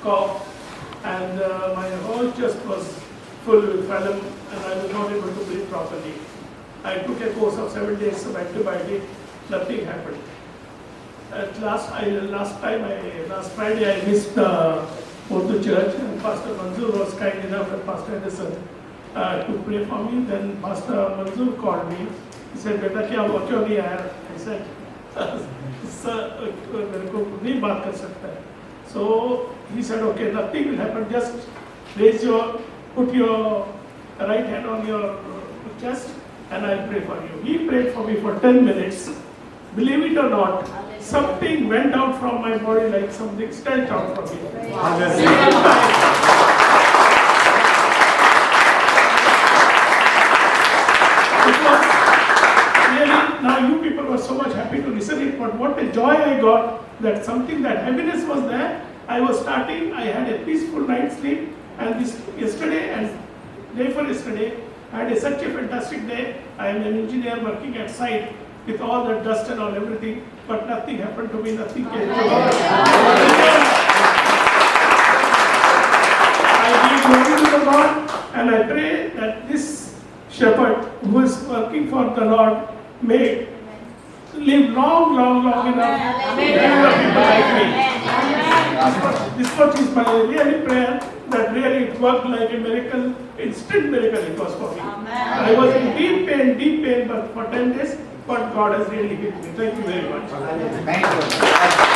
cough, and my whole chest was full with phlegm, and I was not able to breathe properly. I took a course of 7 days of antibiotic, nothing happened. Last Friday I missed Urdu church, and Pastor Manzoor was kind enough and Pastor Anderson to pray for me. Then Pastor Manzoor called me. He said, "Beta, kya hua? Kyun nahi aaya?" I said, "Sir, मेरे को नहीं बात कर सकता है." So he said, "Okay, nothing will happen. Just put your right hand on your chest, and I'll pray for you." He prayed for me for 10 minutes. Believe it or not, something went out from my body like something stretched out from me. It was really, now you people were so much happy to listen it, but what a joy I got that something, that happiness was there. I was starting, I had a peaceful night's sleep, and this yesterday and day for yesterday, I had such a fantastic day. I am an engineer working at site with all the dust and all everything, but nothing happened to me, nothing came to me. I give glory to the Lord, and I pray that this shepherd who is working for the Lord may live long enough to deliver people like me. This is my really prayer, that really it worked like a miracle, instant miracle it was for me. I was in deep pain, but for 10 days, but God has really healed me. Thank you very much. Thank you.